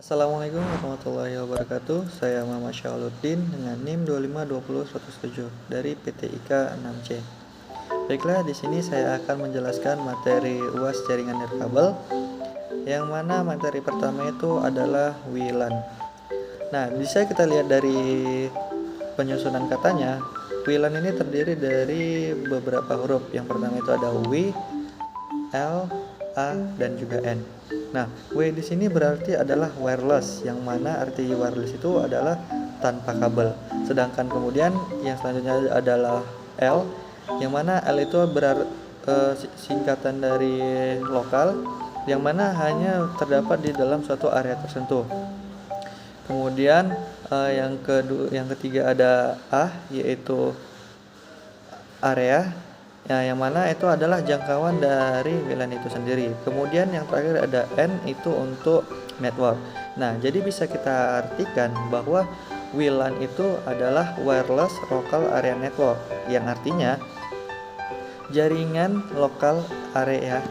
Assalamualaikum warahmatullahi wabarakatuh. Saya Muhammad Syahaluddin dengan NIM 2520107 dari PT IKA 6C. Baiklah, di sini saya akan menjelaskan materi UAS jaringan nirkabel, yang mana materi pertama itu adalah WLAN. Nah, bisa kita lihat dari penyusunan katanya, WLAN ini terdiri dari beberapa huruf. Yang pertama itu ada W, L, A, dan juga N. Nah, W di sini berarti adalah wireless, yang mana arti wireless itu adalah tanpa kabel. Sedangkan kemudian yang selanjutnya adalah L, yang mana L itu singkatan dari lokal, yang mana hanya terdapat di dalam suatu area tertentu. Kemudian yang ketiga ada A, yaitu area. Nah, yang mana itu adalah jangkauan dari WLAN itu sendiri. Kemudian yang terakhir ada N, itu untuk network. Nah, jadi bisa kita artikan bahwa WLAN itu adalah wireless local area network, yang artinya jaringan lokal area,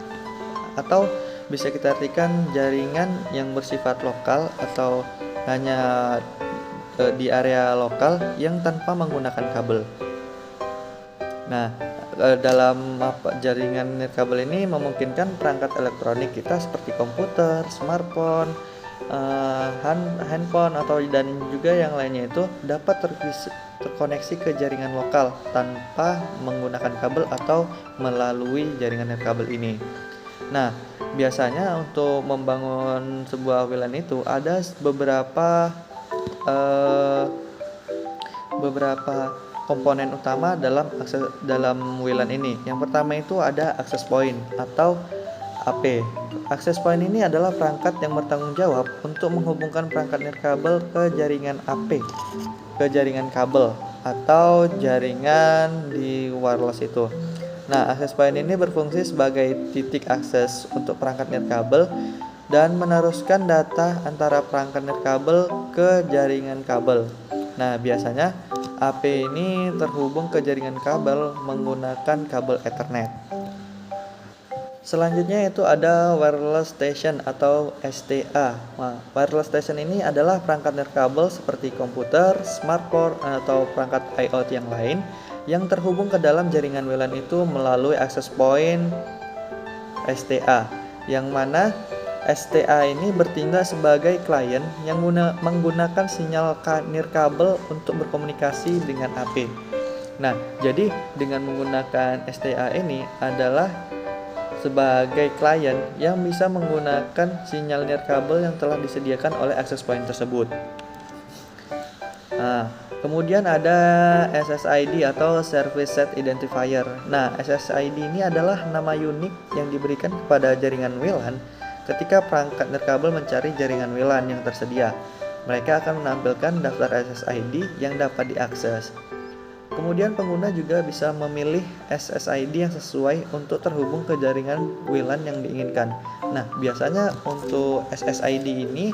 atau bisa kita artikan jaringan yang bersifat lokal atau hanya di area lokal yang tanpa menggunakan kabel. Nah, dalam jaringan nirkabel ini memungkinkan perangkat elektronik kita seperti komputer, smartphone, handphone dan juga yang lainnya itu dapat terkoneksi ke jaringan lokal tanpa menggunakan kabel atau melalui jaringan nirkabel ini. Nah, biasanya untuk membangun sebuah WLAN itu ada beberapa komponen utama dalam WLAN ini. Yang pertama itu ada access point atau AP. Access point ini adalah perangkat yang bertanggung jawab untuk menghubungkan perangkat nirkabel ke jaringan AP, ke jaringan kabel atau jaringan di wireless itu. Nah, access point ini berfungsi sebagai titik akses untuk perangkat nirkabel dan meneruskan data antara perangkat nirkabel ke jaringan kabel. Nah, biasanya AP ini terhubung ke jaringan kabel menggunakan kabel Ethernet. Selanjutnya itu ada wireless station atau STA. Nah, wireless station ini adalah perangkat nirkabel seperti komputer, smartphone, atau perangkat IoT yang lain yang terhubung ke dalam jaringan WLAN itu melalui access point STA, yang mana STA ini bertindak sebagai klien yang menggunakan sinyal nirkabel untuk berkomunikasi dengan AP. Nah, jadi dengan menggunakan STA ini adalah sebagai klien yang bisa menggunakan sinyal nirkabel yang telah disediakan oleh access point tersebut. Nah, kemudian ada SSID atau Service Set Identifier. Nah, SSID ini adalah nama unik yang diberikan kepada jaringan WLAN ketika perangkat nirkabel mencari jaringan WLAN yang tersedia. Mereka akan menampilkan daftar SSID yang dapat diakses. Kemudian pengguna juga bisa memilih SSID yang sesuai untuk terhubung ke jaringan WLAN yang diinginkan. Nah, biasanya untuk SSID ini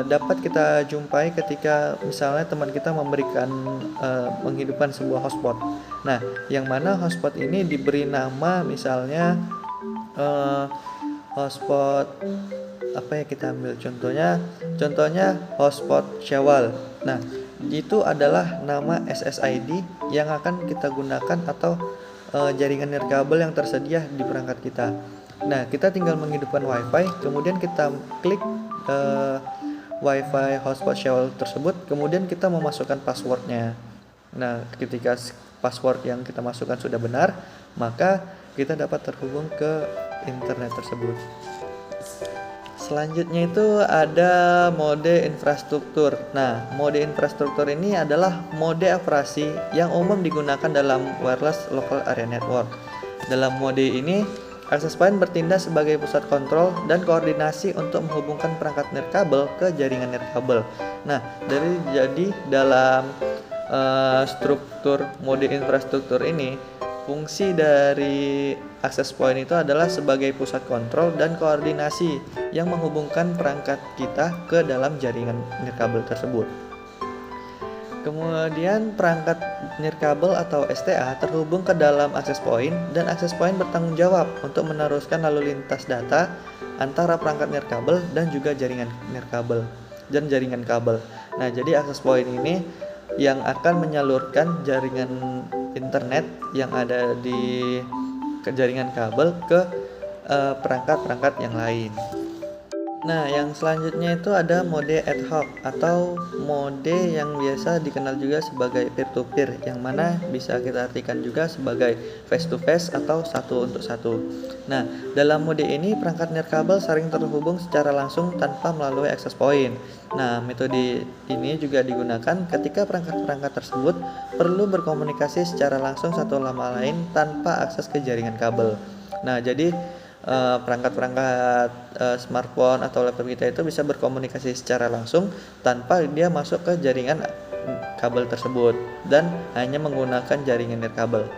dapat kita jumpai ketika misalnya teman kita menghidupkan sebuah hotspot. Nah, yang mana hotspot ini diberi nama misalnya hotspot kita ambil contohnya hotspot Syawal. Nah, itu adalah nama SSID yang akan kita gunakan atau jaringan nirkabel yang tersedia di perangkat kita. Nah, kita tinggal menghidupkan WiFi, kemudian kita klik WiFi hotspot Syawal tersebut, kemudian kita memasukkan passwordnya. Nah, ketika password yang kita masukkan sudah benar, maka kita dapat terhubung ke internet tersebut. Selanjutnya itu ada mode infrastruktur. Nah, mode infrastruktur ini adalah mode operasi yang umum digunakan dalam wireless local area network. Dalam mode ini, access point bertindak sebagai pusat kontrol dan koordinasi untuk menghubungkan perangkat nirkabel ke jaringan nirkabel. Nah, jadi dalam struktur mode infrastruktur ini, fungsi dari access point itu adalah sebagai pusat kontrol dan koordinasi yang menghubungkan perangkat kita ke dalam jaringan nirkabel tersebut. Kemudian perangkat nirkabel atau STA terhubung ke dalam access point, dan access point bertanggung jawab untuk meneruskan lalu lintas data antara perangkat nirkabel dan juga jaringan nirkabel dan jaringan kabel. Nah, jadi access point ini yang akan menyalurkan jaringan internet yang ada di jaringan kabel ke perangkat-perangkat yang lain. Nah, yang selanjutnya itu ada mode ad hoc atau mode yang biasa dikenal juga sebagai peer-to-peer, yang mana bisa kita artikan juga sebagai face-to-face atau satu untuk satu. Nah, dalam mode ini perangkat nirkabel sering terhubung secara langsung tanpa melalui access point. Nah, metode ini juga digunakan ketika perangkat-perangkat tersebut perlu berkomunikasi secara langsung satu sama lain tanpa akses ke jaringan kabel. Nah, jadi perangkat-perangkat smartphone atau laptop kita itu bisa berkomunikasi secara langsung tanpa dia masuk ke jaringan kabel tersebut dan hanya menggunakan jaringan nirkabel.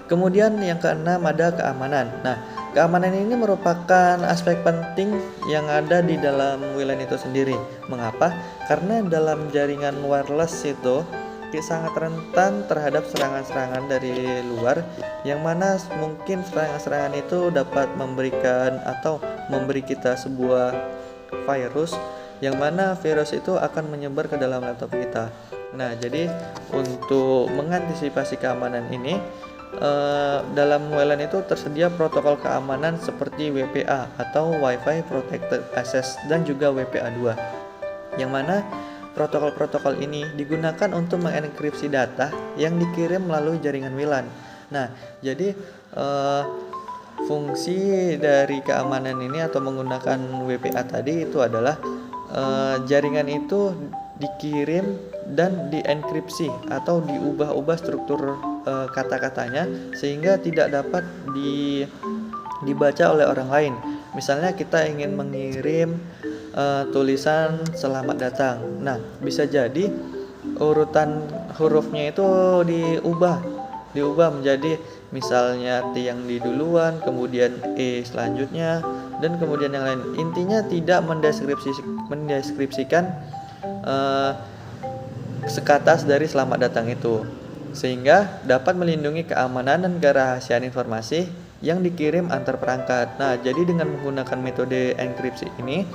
Kemudian yang keenam ada keamanan. Nah, keamanan ini merupakan aspek penting yang ada di dalam WLAN itu sendiri. Mengapa? Karena dalam jaringan wireless itu sangat rentan terhadap serangan-serangan dari luar, yang mana mungkin serangan-serangan itu dapat memberikan atau memberi kita sebuah virus, yang mana virus itu akan menyebar ke dalam laptop kita. Nah, jadi untuk mengantisipasi keamanan ini, dalam WLAN itu tersedia protokol keamanan seperti WPA atau Wi-Fi Protected Access dan juga WPA2, yang mana protokol-protokol ini digunakan untuk mengenkripsi data yang dikirim melalui jaringan WLAN. Nah, jadi fungsi dari keamanan ini atau menggunakan WPA tadi itu adalah jaringan itu dikirim dan dienkripsi atau diubah-ubah struktur kata-katanya sehingga tidak dapat dibaca oleh orang lain. Misalnya kita ingin mengirim tulisan selamat datang. Nah, bisa jadi urutan hurufnya itu diubah menjadi misalnya T yang di duluan, kemudian E selanjutnya, dan kemudian yang lain. Intinya tidak mendeskripsikan sekatas dari selamat datang itu, sehingga dapat melindungi keamanan dan kerahasiaan informasi yang dikirim antar perangkat. Nah, jadi dengan menggunakan metode enkripsi ini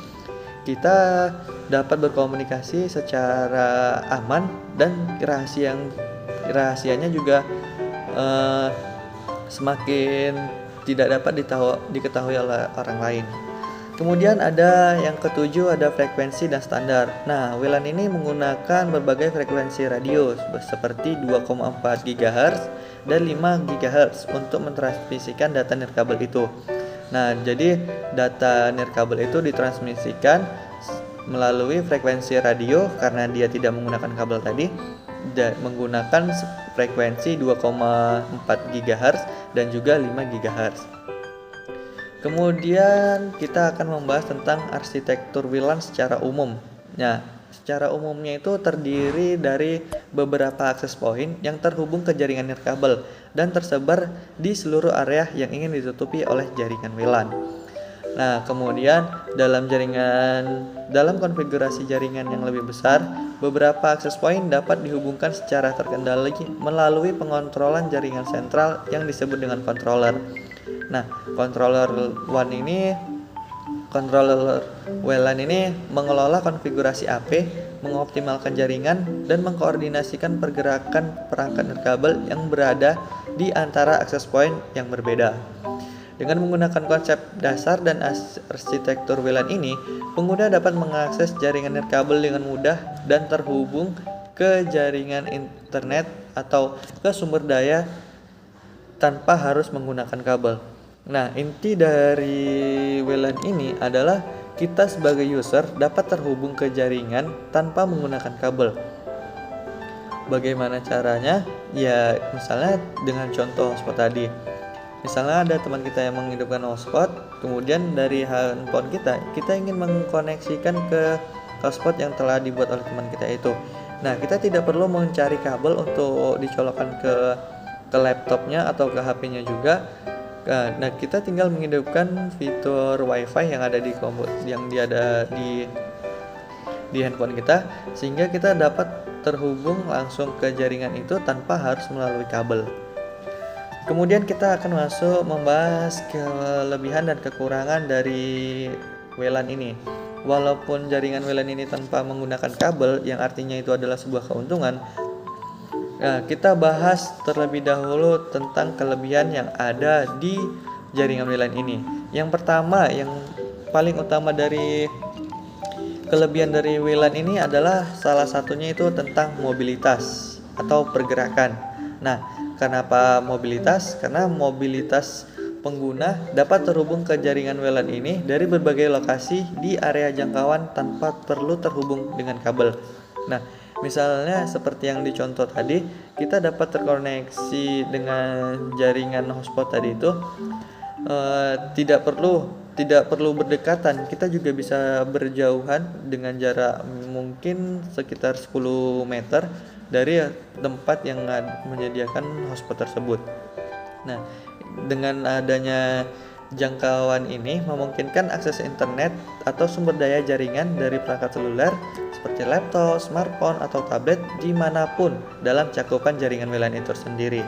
kita dapat berkomunikasi secara aman dan rahasianya juga semakin tidak dapat diketahui oleh orang lain. Kemudian ada yang ketujuh, ada frekuensi dan standar. Nah, WLAN ini menggunakan berbagai frekuensi radio seperti 2,4 GHz dan 5 GHz untuk mentransmisikan data nirkabel itu. Nah, jadi data nirkabel itu ditransmisikan melalui frekuensi radio karena dia tidak menggunakan kabel tadi, menggunakan frekuensi 2,4 GHz dan juga 5 GHz. Kemudian kita akan membahas tentang arsitektur WLAN secara umum. Nah, secara umumnya itu terdiri dari beberapa access point yang terhubung ke jaringan nirkabel dan tersebar di seluruh area yang ingin ditutupi oleh jaringan WLAN. Nah, kemudian dalam konfigurasi jaringan yang lebih besar, beberapa access point dapat dihubungkan secara terkendali melalui pengontrolan jaringan sentral yang disebut dengan controller. Nah, controller WLAN ini mengelola konfigurasi AP, mengoptimalkan jaringan, dan mengkoordinasikan pergerakan perangkat nirkabel yang berada di antara access point yang berbeda. Dengan menggunakan konsep dasar dan arsitektur WLAN ini, pengguna dapat mengakses jaringan nirkabel dengan mudah dan terhubung ke jaringan internet atau ke sumber daya tanpa harus menggunakan kabel. Nah, inti dari WLAN ini adalah kita sebagai user dapat terhubung ke jaringan tanpa menggunakan kabel. Bagaimana caranya? Ya, misalnya dengan contoh hotspot tadi. Misalnya ada teman kita yang menghidupkan hotspot, kemudian dari handphone kita ingin mengkoneksikan ke hotspot yang telah dibuat oleh teman kita itu. Nah, kita tidak perlu mencari kabel untuk dicolokkan ke laptopnya atau ke HP-nya juga. Nah, kita tinggal menghidupkan fitur WiFi yang ada di handphone kita, sehingga kita dapat terhubung langsung ke jaringan itu tanpa harus melalui kabel. Kemudian kita akan masuk membahas kelebihan dan kekurangan dari WLAN ini. Walaupun jaringan WLAN ini tanpa menggunakan kabel, yang artinya itu adalah sebuah keuntungan, nah, kita bahas terlebih dahulu tentang kelebihan yang ada di jaringan WLAN ini. Yang pertama, yang paling utama dari kelebihan dari WLAN ini adalah salah satunya itu tentang mobilitas atau pergerakan. Nah, kenapa mobilitas? Karena mobilitas pengguna dapat terhubung ke jaringan WLAN ini dari berbagai lokasi di area jangkauan tanpa perlu terhubung dengan kabel. Nah, misalnya seperti yang dicontoh tadi, kita dapat terkoneksi dengan jaringan hotspot tadi itu tidak perlu berdekatan. Kita juga bisa berjauhan dengan jarak mungkin sekitar 10 meter dari tempat yang menyediakan hotspot tersebut. Nah, dengan adanya jangkauan ini memungkinkan akses internet atau sumber daya jaringan dari perangkat seluler seperti laptop, smartphone, atau tablet dimanapun dalam cakupan jaringan WLAN itu sendiri.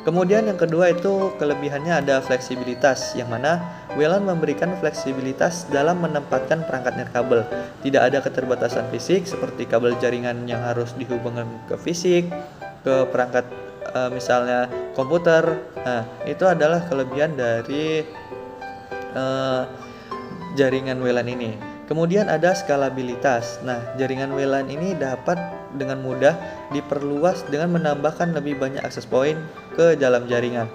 Kemudian yang kedua itu kelebihannya ada fleksibilitas, yang mana WLAN memberikan fleksibilitas dalam menempatkan perangkat nirkabel. Tidak ada keterbatasan fisik seperti kabel jaringan yang harus dihubungkan ke fisik, ke perangkat misalnya komputer. Nah, itu adalah kelebihan dari jaringan WLAN ini. Kemudian ada skalabilitas. Nah, jaringan WLAN ini dapat dengan mudah diperluas dengan menambahkan lebih banyak akses point ke dalam jaringan.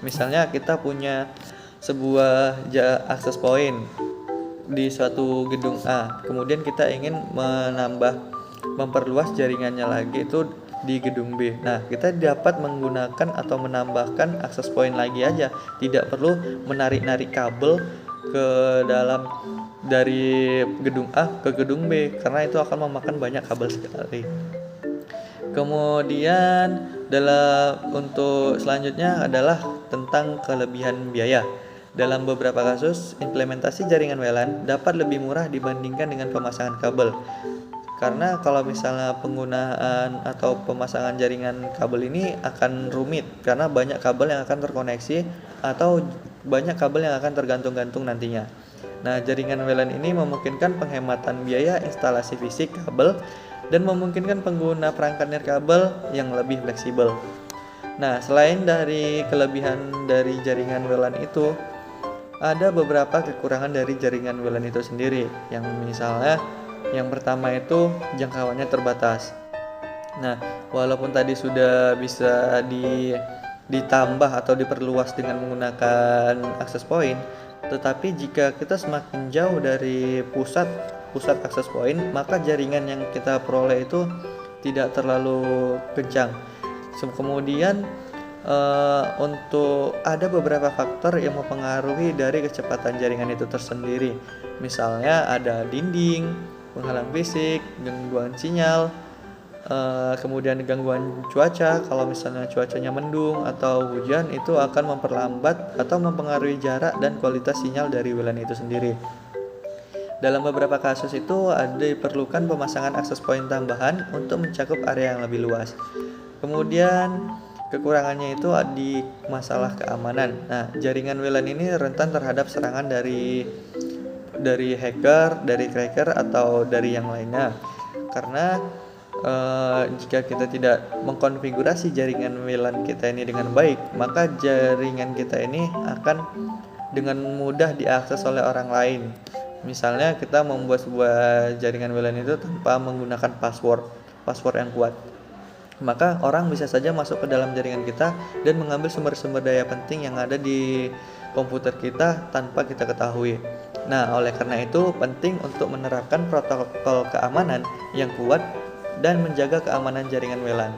Misalnya kita punya sebuah akses point di suatu gedung A, kemudian kita ingin memperluas jaringannya lagi itu di gedung B. Nah, kita dapat menggunakan atau menambahkan akses point lagi aja, tidak perlu menarik-narik kabel ke dalam dari gedung A ke gedung B, karena itu akan memakan banyak kabel sekali. Kemudian untuk selanjutnya adalah tentang kelebihan biaya. Dalam beberapa kasus, implementasi jaringan WLAN dapat lebih murah dibandingkan dengan pemasangan kabel. Karena kalau misalnya penggunaan atau pemasangan jaringan kabel ini akan rumit, karena banyak kabel yang akan terkoneksi atau banyak kabel yang akan tergantung-gantung nantinya. Nah, jaringan WLAN ini memungkinkan penghematan biaya instalasi fisik kabel dan memungkinkan pengguna perangkat nirkabel yang lebih fleksibel. Nah, selain dari kelebihan dari jaringan WLAN itu, ada beberapa kekurangan dari jaringan WLAN itu sendiri. Yang misalnya, yang pertama itu jangkauannya terbatas. Nah, walaupun tadi sudah bisa ditambah atau diperluas dengan menggunakan akses point, tetapi jika kita semakin jauh dari pusat akses point, maka jaringan yang kita peroleh itu tidak terlalu kencang. Kemudian untuk ada beberapa faktor yang mempengaruhi dari kecepatan jaringan itu tersendiri. Misalnya ada dinding, penghalang fisik, gangguan sinyal, kemudian gangguan cuaca. Kalau misalnya cuacanya mendung atau hujan, itu akan memperlambat atau mempengaruhi jarak dan kualitas sinyal dari WLAN itu sendiri. Dalam beberapa kasus itu diperlukan pemasangan akses point tambahan untuk mencakup area yang lebih luas. Kemudian kekurangannya itu di masalah keamanan. Nah, jaringan WLAN ini rentan terhadap serangan dari hacker, dari cracker, atau dari yang lainnya. Karena jika kita tidak mengkonfigurasi jaringan WLAN kita ini dengan baik, maka jaringan kita ini akan dengan mudah diakses oleh orang lain. Misalnya kita membuat sebuah jaringan WLAN itu tanpa menggunakan password yang kuat, maka orang bisa saja masuk ke dalam jaringan kita dan mengambil sumber-sumber daya penting yang ada di komputer kita tanpa kita ketahui. Nah, oleh karena itu penting untuk menerapkan protokol keamanan yang kuat dan menjaga keamanan jaringan WLAN.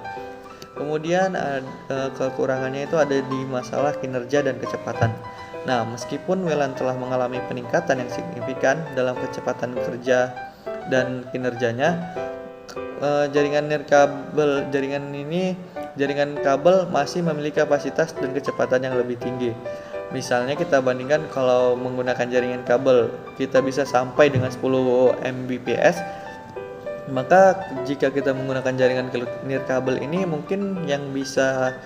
Kemudian kekurangannya itu ada di masalah kinerja dan kecepatan. Nah, meskipun WLAN telah mengalami peningkatan yang signifikan dalam kecepatan kerja dan kinerjanya, jaringan kabel masih memiliki kapasitas dan kecepatan yang lebih tinggi. Misalnya kita bandingkan kalau menggunakan jaringan kabel kita bisa sampai dengan 10 Mbps, maka jika kita menggunakan jaringan nirkabel ini mungkin yang bisa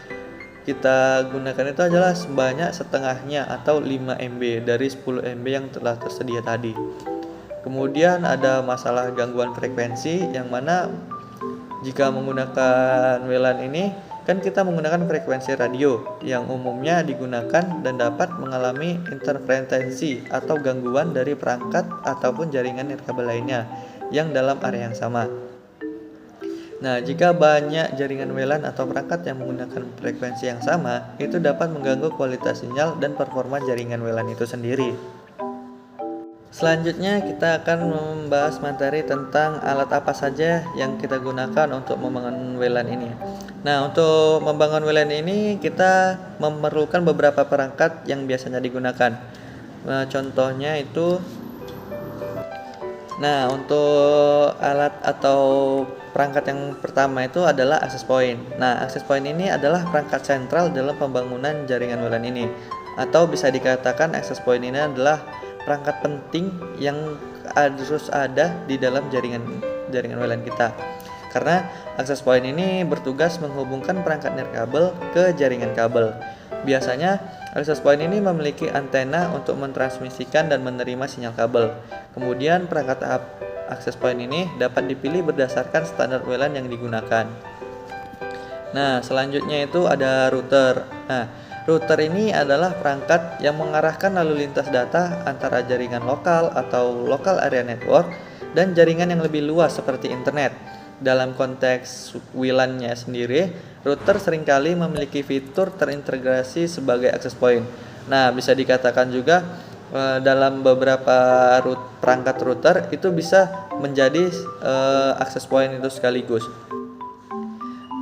kita gunakan itu adalah sebanyak setengahnya atau 5 MB dari 10 MB yang telah tersedia tadi. Kemudian ada masalah gangguan frekuensi, yang mana jika menggunakan WLAN ini kan kita menggunakan frekuensi radio yang umumnya digunakan dan dapat mengalami interferensi atau gangguan dari perangkat ataupun jaringan nirkabel lainnya yang dalam area yang sama. Nah, jika banyak jaringan WLAN atau perangkat yang menggunakan frekuensi yang sama, itu dapat mengganggu kualitas sinyal dan performa jaringan WLAN itu sendiri. Selanjutnya kita akan membahas materi tentang alat apa saja yang kita gunakan untuk membangun WLAN ini. Nah, untuk membangun WLAN ini kita memerlukan beberapa perangkat yang biasanya digunakan. Contohnya itu, untuk alat atau perangkat yang pertama itu adalah access point. Nah, access point ini adalah perangkat sentral dalam pembangunan jaringan WLAN ini. Atau bisa dikatakan access point ini adalah perangkat penting yang harus ada di dalam jaringan WLAN kita. Karena access point ini bertugas menghubungkan perangkat nirkabel ke jaringan kabel. Biasanya access point ini memiliki antena untuk mentransmisikan dan menerima sinyal kabel. Kemudian perangkat access point ini dapat dipilih berdasarkan standar WLAN yang digunakan. Nah, selanjutnya itu ada router. Nah, router ini adalah perangkat yang mengarahkan lalu lintas data antara jaringan lokal atau local area network dan jaringan yang lebih luas seperti internet. Dalam konteks WLAN-nya sendiri, router seringkali memiliki fitur terintegrasi sebagai access point. Nah, bisa dikatakan juga dalam beberapa perangkat router itu bisa menjadi access point itu sekaligus,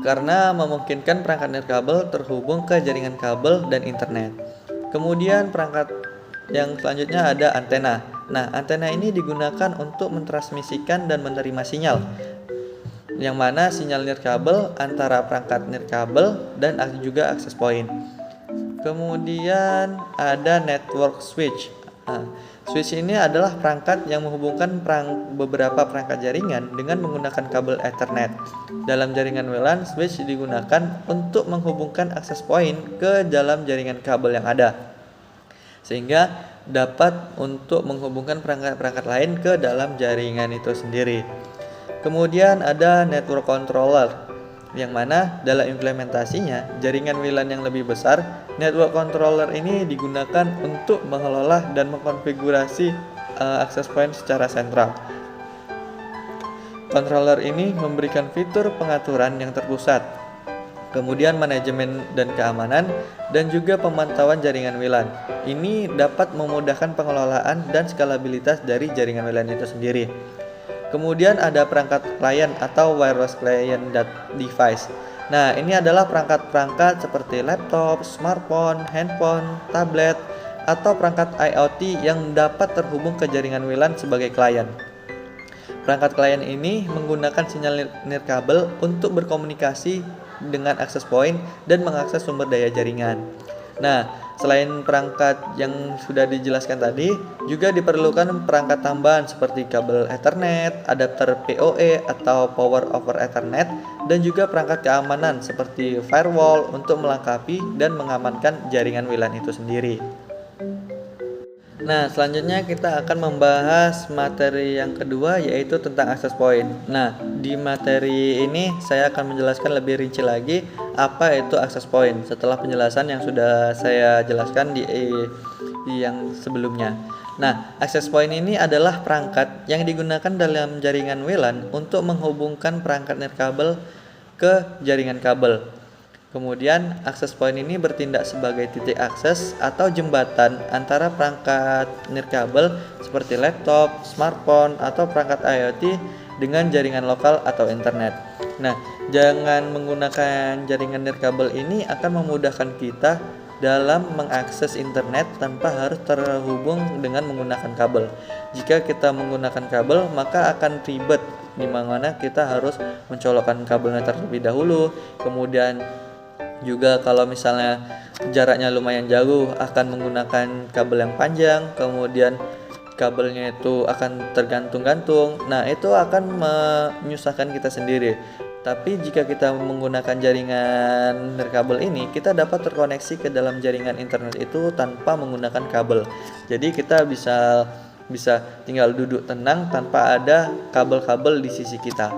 karena memungkinkan perangkat nirkabel terhubung ke jaringan kabel dan internet. Kemudian perangkat yang selanjutnya ada antena. Nah, antena ini digunakan untuk mentransmisikan dan menerima sinyal, yang mana sinyal nirkabel antara perangkat nirkabel dan juga access point. Kemudian ada network switch. Nah, switch ini adalah perangkat yang menghubungkan beberapa perangkat jaringan dengan menggunakan kabel Ethernet. Dalam jaringan WLAN, switch digunakan untuk menghubungkan access point ke dalam jaringan kabel yang ada, sehingga dapat untuk menghubungkan perangkat-perangkat lain ke dalam jaringan itu sendiri. Kemudian ada network controller, yang mana dalam implementasinya jaringan WLAN yang lebih besar, network controller ini digunakan untuk mengelola dan mengkonfigurasi access point secara sentral. Controller ini memberikan fitur pengaturan yang terpusat, kemudian manajemen dan keamanan, dan juga pemantauan jaringan WLAN. Ini dapat memudahkan pengelolaan dan skalabilitas dari jaringan WLAN itu sendiri. Kemudian ada perangkat klien atau wireless client device. Nah, ini adalah perangkat-perangkat seperti laptop, smartphone, handphone, tablet, atau perangkat IoT yang dapat terhubung ke jaringan WLAN sebagai klien. Perangkat klien ini menggunakan sinyal nirkabel untuk berkomunikasi dengan access point dan mengakses sumber daya jaringan. Nah, selain perangkat yang sudah dijelaskan tadi, juga diperlukan perangkat tambahan seperti kabel Ethernet, adapter PoE atau Power over Ethernet, dan juga perangkat keamanan seperti firewall untuk melengkapi dan mengamankan jaringan WLAN itu sendiri. Nah, selanjutnya kita akan membahas materi yang kedua, yaitu tentang access point. Nah, di materi ini saya akan menjelaskan lebih rinci lagi apa itu access point setelah penjelasan yang sudah saya jelaskan di yang sebelumnya. Nah, access point ini adalah perangkat yang digunakan dalam jaringan WLAN untuk menghubungkan perangkat nirkabel ke jaringan kabel. Kemudian, access point ini bertindak sebagai titik akses atau jembatan antara perangkat nirkabel seperti laptop, smartphone, atau perangkat IoT dengan jaringan lokal atau internet. Nah, jangan menggunakan jaringan nirkabel ini akan memudahkan kita dalam mengakses internet tanpa harus terhubung dengan menggunakan kabel. Jika kita menggunakan kabel, maka akan ribet, di mana kita harus mencolokkan kabelnya terlebih dahulu, kemudian juga kalau misalnya jaraknya lumayan jauh akan menggunakan kabel yang panjang, kemudian kabelnya itu akan tergantung-gantung. Nah, itu akan menyusahkan kita sendiri. Tapi jika kita menggunakan jaringan nirkabel ini, kita dapat terkoneksi ke dalam jaringan internet itu tanpa menggunakan kabel. Jadi kita bisa tinggal duduk tenang tanpa ada kabel-kabel di sisi kita.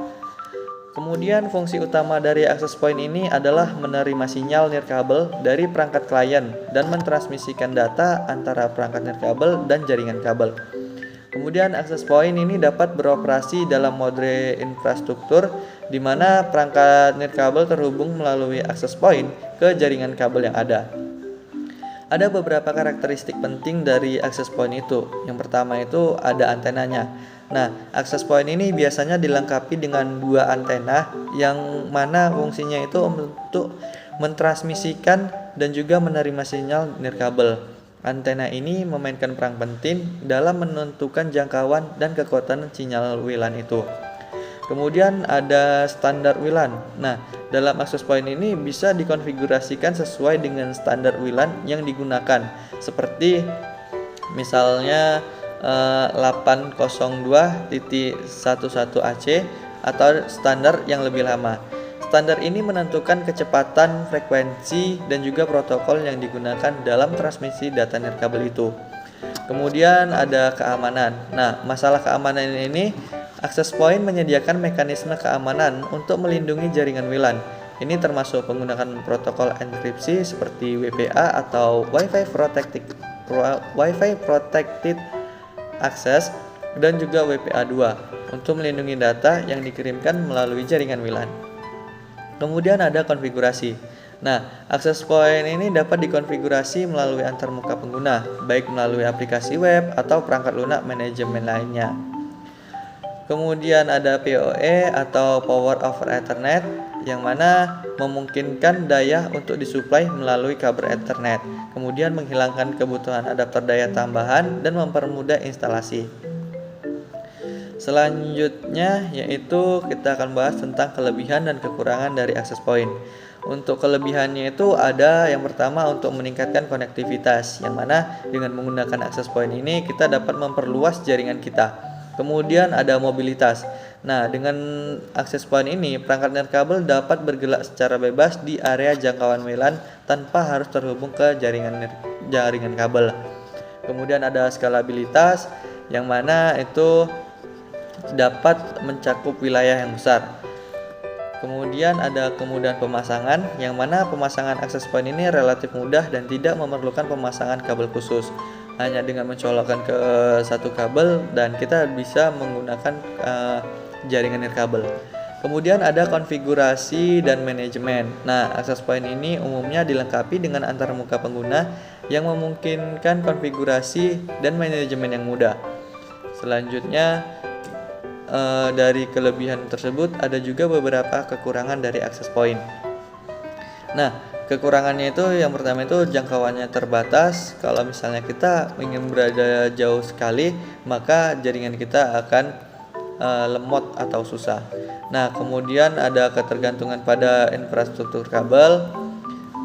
Kemudian fungsi utama dari access point ini adalah menerima sinyal nirkabel dari perangkat klien dan mentransmisikan data antara perangkat nirkabel dan jaringan kabel. Kemudian access point ini dapat beroperasi dalam mode infrastruktur di mana perangkat nirkabel terhubung melalui access point ke jaringan kabel yang ada. Ada beberapa karakteristik penting dari access point itu. Yang pertama itu ada antenanya. Nah, access point ini biasanya dilengkapi dengan 2 antena yang mana fungsinya itu untuk mentransmisikan dan juga menerima sinyal nirkabel. Antena ini memainkan peran penting dalam menentukan jangkauan dan kekuatan sinyal WLAN itu. Kemudian ada standar WLAN. Nah, dalam access point ini bisa dikonfigurasikan sesuai dengan standar WLAN yang digunakan, seperti misalnya 802.11ac atau standar yang lebih lama. Standar ini menentukan kecepatan, frekuensi, dan juga protokol yang digunakan dalam transmisi data nirkabel itu. Kemudian ada keamanan. Nah, masalah keamanan ini, access point menyediakan mekanisme keamanan untuk melindungi jaringan WLAN. Ini termasuk menggunakan protokol enkripsi seperti WPA atau Wi-Fi Protected Access dan juga WPA2 untuk melindungi data yang dikirimkan melalui jaringan WLAN. Kemudian ada konfigurasi. Nah, access point ini dapat dikonfigurasi melalui antarmuka pengguna, baik melalui aplikasi web atau perangkat lunak manajemen lainnya. Kemudian ada PoE atau Power over Ethernet yang mana memungkinkan daya untuk disuplai melalui kabel Ethernet, kemudian menghilangkan kebutuhan adaptor daya tambahan dan mempermudah instalasi. Selanjutnya yaitu kita akan bahas tentang kelebihan dan kekurangan dari access point. Untuk kelebihannya itu ada yang pertama untuk meningkatkan konektivitas, yang mana dengan menggunakan access point ini kita dapat memperluas jaringan kita. Kemudian ada mobilitas. Nah, dengan access point ini perangkat nirkabel dapat bergerak secara bebas di area jangkauan WLAN tanpa harus terhubung ke jaringan kabel. Kemudian ada skalabilitas yang mana itu dapat mencakup wilayah yang besar. Kemudian ada kemudahan pemasangan yang mana pemasangan access point ini relatif mudah dan tidak memerlukan pemasangan kabel khusus. Hanya dengan mencolokkan ke satu kabel dan kita bisa menggunakan jaringan nirkabel. Kemudian ada konfigurasi dan manajemen. Nah, access point ini umumnya dilengkapi dengan antarmuka pengguna yang memungkinkan konfigurasi dan manajemen yang mudah. Selanjutnya dari kelebihan tersebut ada juga beberapa kekurangan dari access point. Nah, kekurangannya itu yang pertama itu jangkauannya terbatas. Kalau misalnya kita ingin berada jauh sekali, maka jaringan kita akan lemot atau susah. Nah, kemudian ada ketergantungan pada infrastruktur kabel.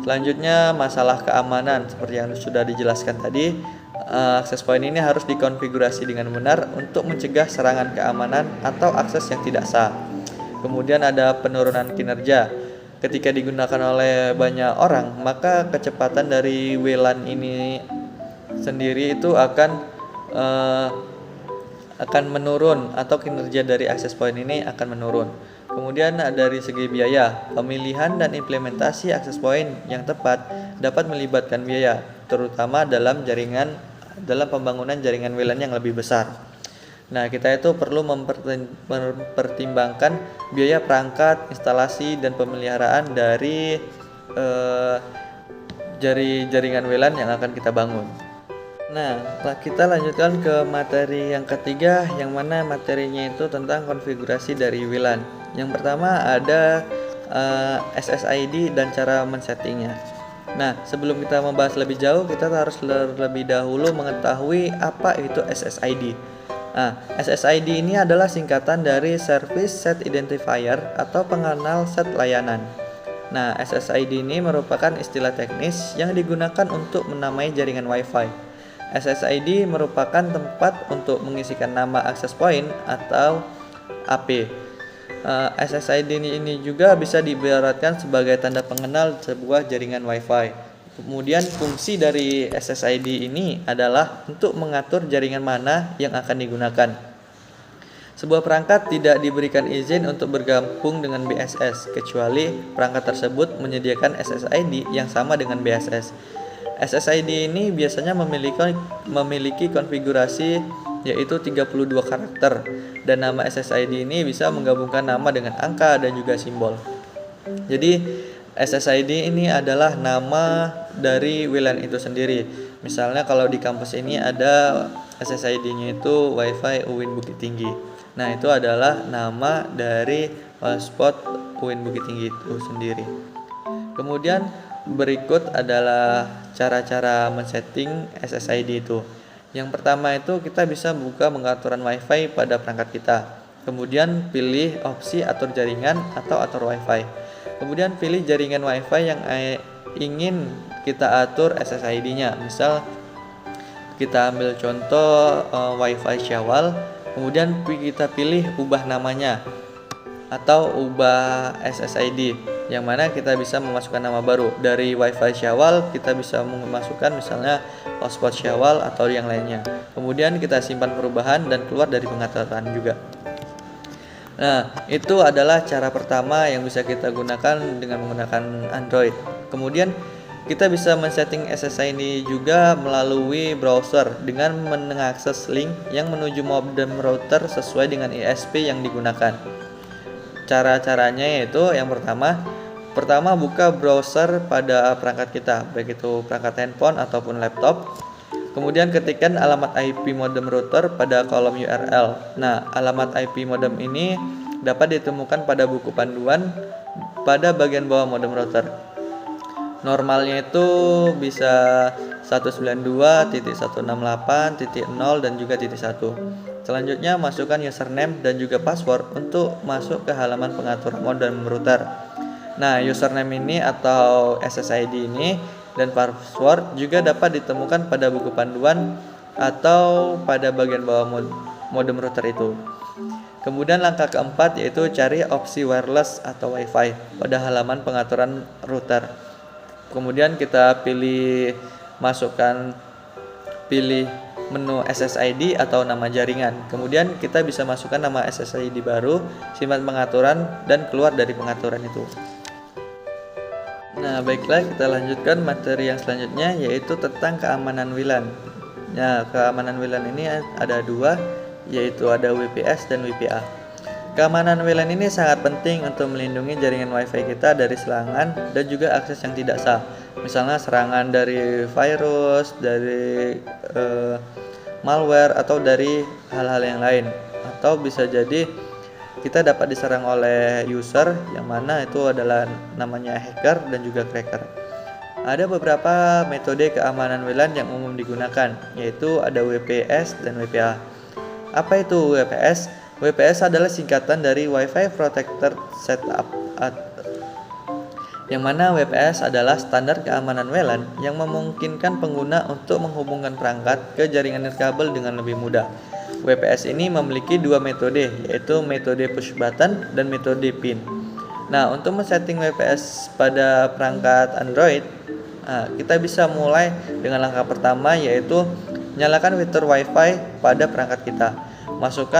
Selanjutnya masalah keamanan seperti yang sudah dijelaskan tadi. Access point ini harus dikonfigurasi dengan benar untuk mencegah serangan keamanan atau akses yang tidak sah. Kemudian ada penurunan kinerja. Ketika digunakan oleh banyak orang, maka kecepatan dari WLAN ini sendiri itu akan menurun atau kinerja dari access point ini akan menurun. Kemudian dari segi biaya, pemilihan dan implementasi access point yang tepat dapat melibatkan biaya, terutama dalam pembangunan jaringan WLAN yang lebih besar. Nah, kita itu perlu mempertimbangkan biaya perangkat, instalasi, dan pemeliharaan dari jaringan WLAN yang akan kita bangun. Nah, kita lanjutkan ke materi yang ketiga, yang mana materinya itu tentang konfigurasi dari WLAN. Yang pertama ada SSID dan cara men-settingnya. Nah, sebelum kita membahas lebih jauh, kita harus lebih dahulu mengetahui apa itu SSID. Nah, SSID ini adalah singkatan dari Service Set Identifier atau pengenal set layanan. Nah, SSID ini merupakan istilah teknis yang digunakan untuk menamai jaringan Wi-Fi. SSID merupakan tempat untuk mengisikan nama access point atau AP. SSID ini juga bisa diibaratkan sebagai tanda pengenal sebuah jaringan Wi-Fi. Kemudian fungsi dari SSID ini adalah untuk mengatur jaringan mana yang akan digunakan. Sebuah perangkat tidak diberikan izin untuk bergabung dengan BSS kecuali perangkat tersebut menyediakan SSID yang sama dengan BSS. SSID ini biasanya memiliki konfigurasi yaitu 32 karakter, dan nama SSID ini bisa menggabungkan nama dengan angka dan juga simbol. Jadi SSID ini adalah nama dari WLAN itu sendiri. Misalnya kalau di kampus ini ada SSID-nya itu Wi-Fi UIN Bukit Tinggi. Nah, itu adalah nama dari hotspot UIN Bukit Tinggi itu sendiri. Kemudian berikut adalah cara-cara men-setting SSID itu. Yang pertama itu kita bisa buka pengaturan Wi-Fi pada perangkat kita. Kemudian pilih opsi atur jaringan atau atur Wi-Fi. Kemudian pilih jaringan Wi-Fi yang ingin kita atur SSID-nya. Misal kita ambil contoh Wi-Fi Syawal. Kemudian kita pilih ubah namanya atau ubah SSID, yang mana kita bisa memasukkan nama baru. Dari Wi-Fi Syawal kita bisa memasukkan misalnya hotspot Syawal atau yang lainnya. Kemudian kita simpan perubahan dan keluar dari pengaturan juga. Nah, itu adalah cara pertama yang bisa kita gunakan dengan menggunakan Android. Kemudian kita bisa men-setting SSID juga melalui browser dengan mengakses link yang menuju modem router sesuai dengan ISP yang digunakan. Cara-caranya yaitu yang pertama buka browser pada perangkat kita, baik itu perangkat handphone ataupun laptop. Kemudian ketikkan alamat IP modem router pada kolom URL. Nah, alamat IP modem ini dapat ditemukan pada buku panduan pada bagian bawah modem router. Normalnya itu bisa 192.168.0 dan juga .1. Selanjutnya masukkan username dan juga password untuk masuk ke halaman pengaturan modem router. Nah, username ini atau SSID ini dan password juga dapat ditemukan pada buku panduan atau pada bagian bawah modem router itu. Kemudian langkah keempat yaitu cari opsi wireless atau Wi-Fi pada halaman pengaturan router. Kemudian kita pilih menu SSID atau nama jaringan. Kemudian kita bisa masukkan nama SSID baru, simpan pengaturan, dan keluar dari pengaturan itu. Nah, baiklah, kita lanjutkan materi yang selanjutnya yaitu tentang keamanan WLAN. Nah, keamanan WLAN ini ada dua, yaitu ada WPS dan WPA. Keamanan WLAN ini sangat penting untuk melindungi jaringan Wi-Fi kita dari serangan dan juga akses yang tidak sah. Misalnya serangan dari virus, dari malware, atau dari hal-hal yang lain. Atau bisa jadi kita dapat diserang oleh user yang mana itu adalah namanya hacker dan juga cracker. Ada beberapa metode keamanan WLAN yang umum digunakan, yaitu ada WPS dan WPA. Apa itu WPS? WPS adalah singkatan dari Wi-Fi Protector Setup, yang mana WPS adalah standar keamanan WLAN yang memungkinkan pengguna untuk menghubungkan perangkat ke jaringan nirkabel dengan lebih mudah. WPS ini memiliki dua metode, yaitu metode push button dan metode pin. Nah, untuk men-setting WPS pada perangkat Android, kita bisa mulai dengan langkah pertama, yaitu nyalakan fitur Wi-Fi pada perangkat kita. Masuk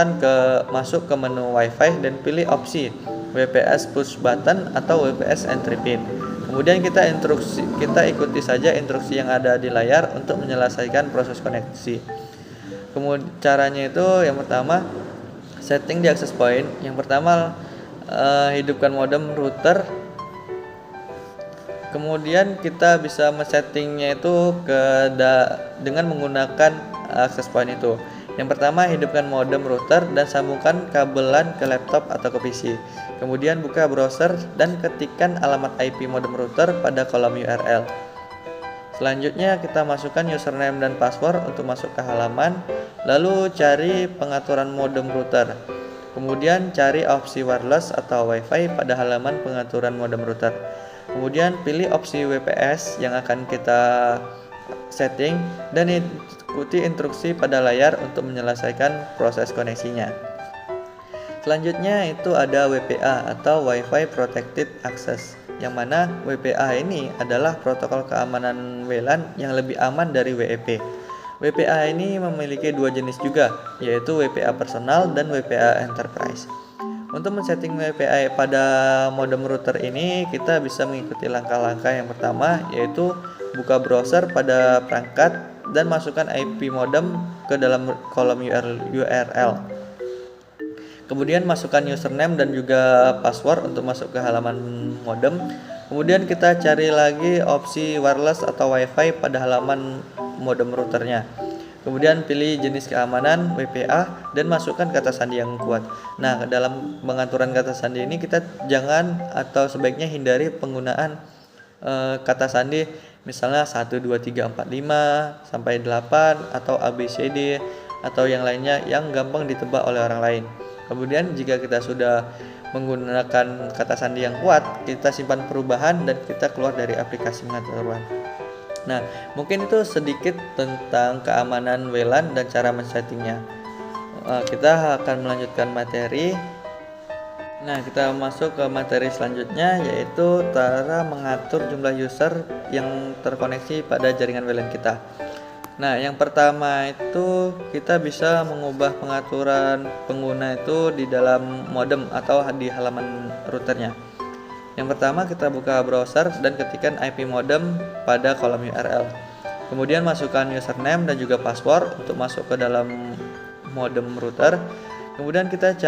ke menu Wi-Fi dan pilih opsi WPS push button atau WPS entry pin. Kemudian kita ikuti saja instruksi yang ada di layar untuk menyelesaikan proses koneksi. Kemudian caranya itu yang pertama setting di access point. Yang pertama hidupkan modem router. Kemudian kita bisa men-settingnya itu dengan menggunakan access point itu. Yang pertama, hidupkan modem router dan sambungkan kabelan ke laptop atau ke PC. Kemudian buka browser dan ketikkan alamat IP modem router pada kolom URL. Selanjutnya kita masukkan username dan password untuk masuk ke halaman. Lalu cari pengaturan modem router. Kemudian cari opsi wireless atau Wi-Fi pada halaman pengaturan modem router. Kemudian pilih opsi WPS yang akan kita setting dan ikuti instruksi pada layar untuk menyelesaikan proses koneksinya. Selanjutnya itu ada WPA atau Wi-Fi Protected Access, yang mana WPA ini adalah protokol keamanan WLAN yang lebih aman dari WEP. WPA ini memiliki dua jenis juga, yaitu WPA personal dan WPA enterprise. Untuk men-setting WPA pada modem router ini, kita bisa mengikuti langkah-langkah yang pertama, yaitu buka browser pada perangkat dan masukkan IP modem ke dalam kolom URL. Kemudian masukkan username dan juga password untuk masuk ke halaman modem. Kemudian kita cari lagi opsi wireless atau WiFi pada halaman modem routernya. Kemudian pilih jenis keamanan WPA dan masukkan kata sandi yang kuat. Nah, dalam pengaturan kata sandi ini kita jangan atau sebaiknya hindari penggunaan kata sandi misalnya 1 2 3 4 5 sampai 8 atau ABCD atau yang lainnya yang gampang ditebak oleh orang lain. Kemudian jika kita sudah menggunakan kata sandi yang kuat, kita simpan perubahan dan kita keluar dari aplikasi pengaturan. Nah, mungkin itu sedikit tentang keamanan WLAN dan cara men-settingnya. Kita akan melanjutkan materi. Nah, kita masuk ke materi selanjutnya, yaitu cara mengatur jumlah user yang terkoneksi pada jaringan WLAN kita. Nah, yang pertama itu kita bisa mengubah pengaturan pengguna itu di dalam modem atau di halaman routernya. Yang pertama kita buka browser dan ketikkan IP modem pada kolom URL. Kemudian masukkan username dan juga password untuk masuk ke dalam modem router. Kemudian kita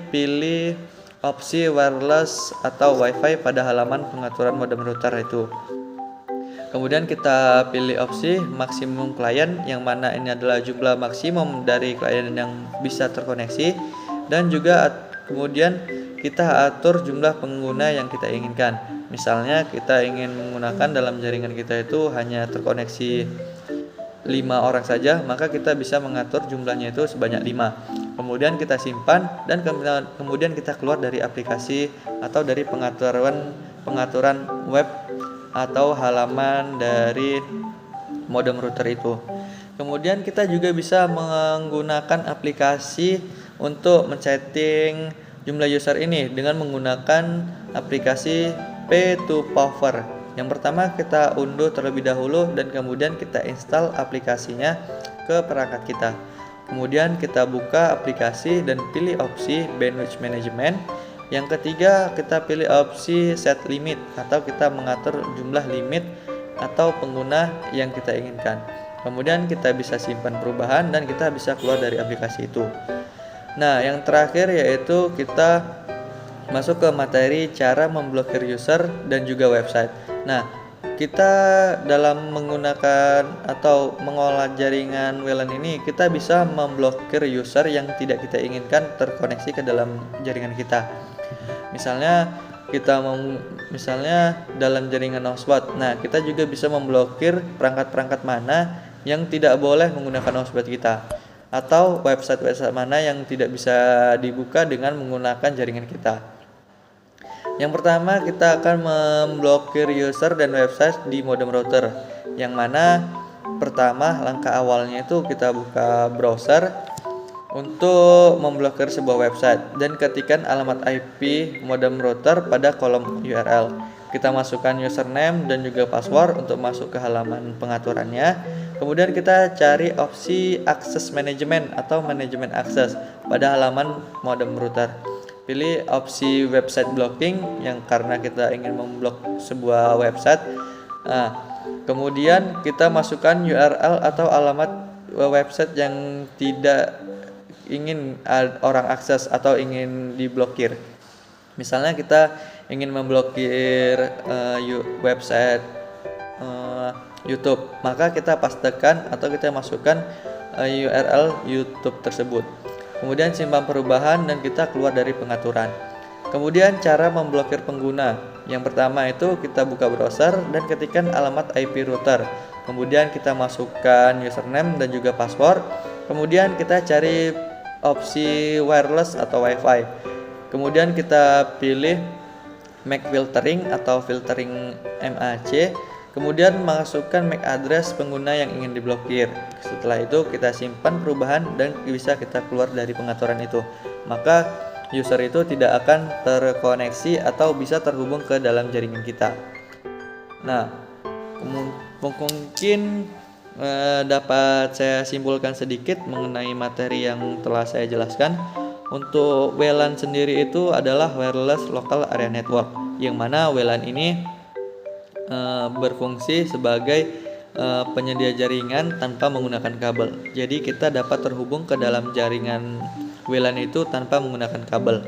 pilih opsi wireless atau WiFi pada halaman pengaturan modem router itu. Kemudian kita pilih opsi maksimum klien, yang mana ini adalah jumlah maksimum dari klien yang bisa terkoneksi, dan juga kemudian kita atur jumlah pengguna yang kita inginkan. Misalnya kita ingin menggunakan dalam jaringan kita itu hanya terkoneksi 5 orang saja, maka kita bisa mengatur jumlahnya itu sebanyak 5. Kemudian kita simpan dan kemudian kita keluar dari aplikasi atau dari pengaturan web atau halaman dari modem router itu. Kemudian kita juga bisa menggunakan aplikasi untuk men-setting jumlah user ini dengan menggunakan aplikasi P2Power. Yang pertama kita unduh terlebih dahulu dan kemudian kita install aplikasinya ke perangkat kita. Kemudian kita buka aplikasi dan pilih opsi bandwidth management. Yang ketiga kita pilih opsi set limit atau kita mengatur jumlah limit atau pengguna yang kita inginkan. Kemudian kita bisa simpan perubahan dan kita bisa keluar dari aplikasi itu. Nah, yang terakhir yaitu kita masuk ke materi cara memblokir user dan juga website. Nah, kita dalam menggunakan atau mengolah jaringan WLAN ini, kita bisa memblokir user yang tidak kita inginkan terkoneksi ke dalam jaringan kita. Misalnya dalam jaringan hotspot. Nah, kita juga bisa memblokir perangkat-perangkat mana yang tidak boleh menggunakan hotspot kita, atau website-website mana yang tidak bisa dibuka dengan menggunakan jaringan kita. Yang pertama kita akan memblokir user dan website di modem router, yang mana pertama langkah awalnya itu kita buka browser untuk memblokir sebuah website dan ketikkan alamat IP modem router pada kolom URL. Kita masukkan username dan juga password untuk masuk ke halaman pengaturannya. Kemudian kita cari opsi access management atau manajemen akses pada halaman modem router. Pilih opsi website blocking, yang karena kita ingin memblok sebuah website. Nah, kemudian kita masukkan URL atau alamat website yang tidak ingin orang akses atau ingin diblokir. Misalnya kita ingin memblokir website YouTube, maka kita pastekan atau kita masukkan URL YouTube tersebut. Kemudian simpan perubahan dan kita keluar dari pengaturan. Kemudian cara memblokir pengguna. Yang pertama itu kita buka browser dan ketikkan alamat IP router. Kemudian kita masukkan username dan juga password. Kemudian kita cari opsi wireless atau WiFi. Kemudian kita pilih MAC filtering atau filtering MAC. Kemudian masukkan MAC address pengguna yang ingin diblokir. Setelah itu kita simpan perubahan dan bisa kita keluar dari pengaturan itu. Maka user itu tidak akan terkoneksi atau bisa terhubung ke dalam jaringan kita. Nah, mungkin dapat saya simpulkan sedikit mengenai materi yang telah saya jelaskan. Untuk WLAN sendiri itu adalah Wireless Local Area Network, yang mana WLAN ini berfungsi sebagai penyedia jaringan tanpa menggunakan kabel. Jadi kita dapat terhubung ke dalam jaringan WLAN itu tanpa menggunakan kabel.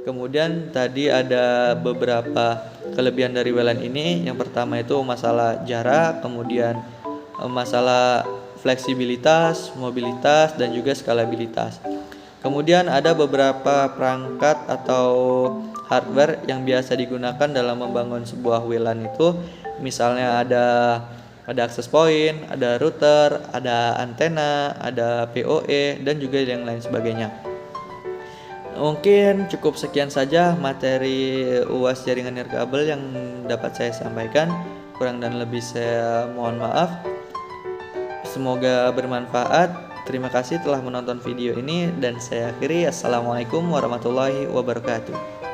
Kemudian tadi ada beberapa kelebihan dari WLAN ini. Yang pertama itu masalah jarak, kemudian masalah fleksibilitas, mobilitas, dan juga skalabilitas. Kemudian ada beberapa perangkat atau hardware yang biasa digunakan dalam membangun sebuah WLAN itu. Misalnya ada access point, ada router, ada antena, ada PoE, dan juga yang lain sebagainya. Mungkin cukup sekian saja materi UAS jaringan nirkabel yang dapat saya sampaikan. Kurang dan lebih saya mohon maaf. Semoga bermanfaat. Terima kasih telah menonton video ini dan saya akhiri. Assalamualaikum warahmatullahi wabarakatuh.